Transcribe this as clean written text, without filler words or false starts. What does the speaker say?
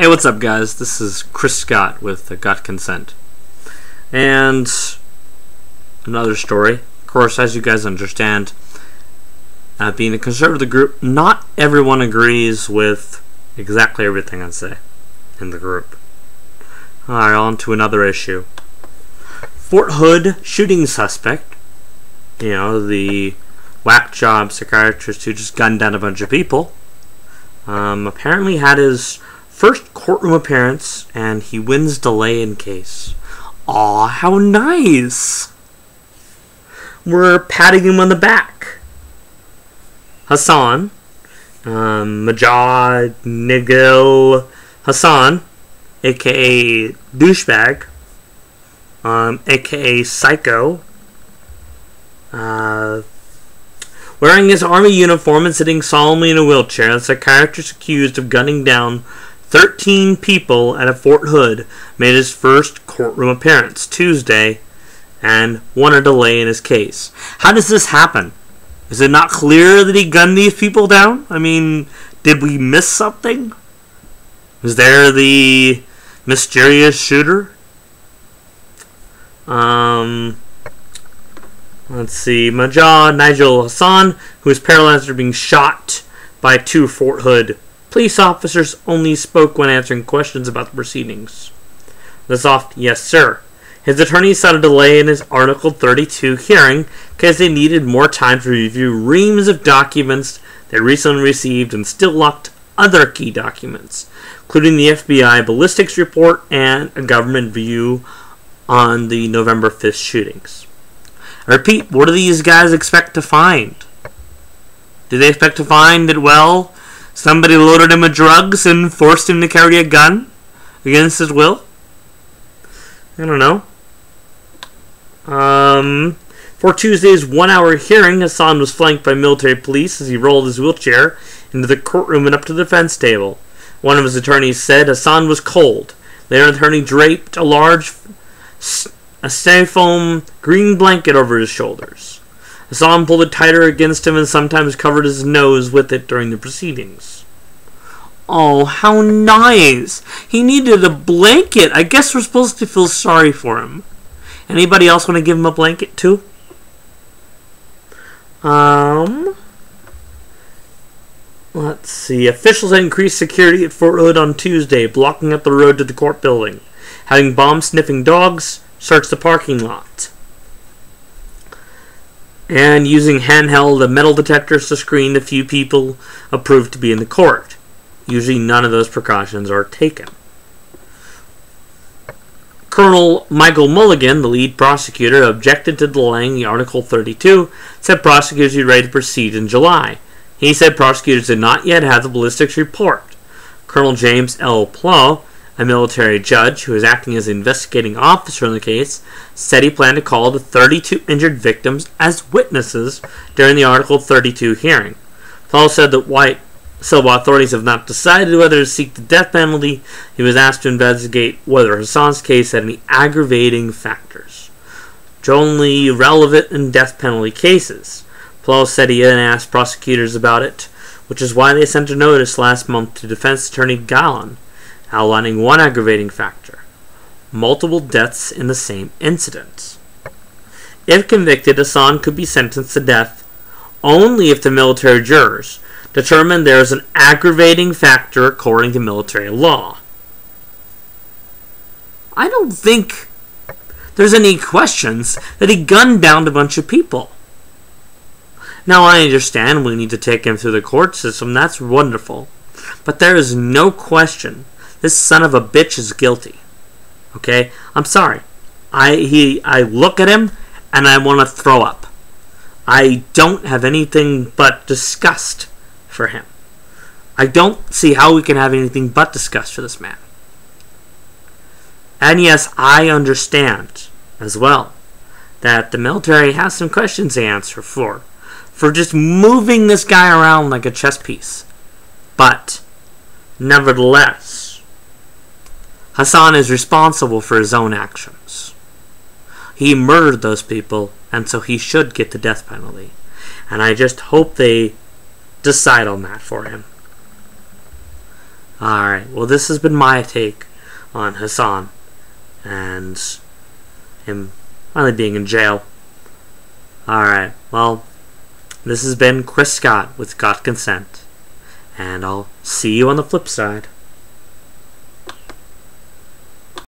Hey, what's up, guys? This is Chris Scott with Got Consent. And another story. Of course, as you guys understand, being a conservative group, not everyone agrees with exactly everything I say in the group. Alright, on to another issue. Fort Hood shooting suspect, the whack job psychiatrist who just gunned down a bunch of people, apparently had his first courtroom appearance, and he wins delay in case. Aw, how nice! We're patting him on the back. Hasan, Majid Nigel Hasan, aka Douchebag, aka Psycho, wearing his army uniform and sitting solemnly in a wheelchair, the psychiatrist accused of gunning down 13 people at a Fort Hood made his first courtroom appearance Tuesday and won a delay in his case. How does this happen? Is it not clear that he gunned these people down? I mean, did we miss something? Is there the mysterious shooter? Let's see. Majid Nigel Hasan, who was paralyzed after being shot by two Fort Hood police officers, only spoke when answering questions about the proceedings. The soft yes, sir. His attorney sought a delay in his Article 32 hearing because they needed more time to review reams of documents they recently received and still locked other key documents, including the FBI ballistics report and a government view on the November 5th shootings. I repeat, what do these guys expect to find? Do they expect to find that, somebody loaded him with drugs and forced him to carry a gun against his will? I don't know. For Tuesday's one-hour hearing, Hasan was flanked by military police as he rolled his wheelchair into the courtroom and up to the defense table. One of his attorneys said Hasan was cold. Later, an attorney draped a large styrofoam green blanket over his shoulders. Hasan pulled it tighter against him and sometimes covered his nose with it during the proceedings. Oh, how nice! He needed a blanket. I guess we're supposed to feel sorry for him. Anybody else want to give him a blanket too? Let's see. Officials had increased security at Fort Hood on Tuesday, blocking up the road to the court building, having bomb-sniffing dogs search the parking lot, and using handheld metal detectors to screen the few people approved to be in the court. Usually none of those precautions are taken. Colonel Michael Mulligan, the lead prosecutor, objected to delaying the Article 32, said prosecutors would be ready to proceed in July. He said prosecutors did not yet have the ballistics report. Colonel James L. Plow, a military judge who is acting as the investigating officer in the case, said he planned to call the 32 injured victims as witnesses during the Article 32 hearing. Paul said that while authorities have not decided whether to seek the death penalty, he was asked to investigate whether Hasan's case had any aggravating factors, which are only relevant in death penalty cases. Paul said he hadn't asked prosecutors about it, which is why they sent a notice last month to defense attorney Gallen, outlining one aggravating factor: multiple deaths in the same incident. If convicted, Hasan could be sentenced to death only if the military jurors determined there is an aggravating factor according to military law. I don't think there's any questions that he gunned down a bunch of people. Now, I understand we need to take him through the court system. That's wonderful. But there is no question this son of a bitch is guilty. Okay? I'm sorry. I look at him and I want to throw up. I don't have anything but disgust for him. I don't see how we can have anything but disgust for this man. And yes, I understand as well that the military has some questions to answer for just moving this guy around like a chess piece. But nevertheless, Hasan is responsible for his own actions. He murdered those people, and so he should get the death penalty. And I just hope they decide on that for him. Alright, well, this has been my take on Hasan and him finally being in jail. Alright, well, this has been Chris Scott with Got Consent, and I'll see you on the flip side.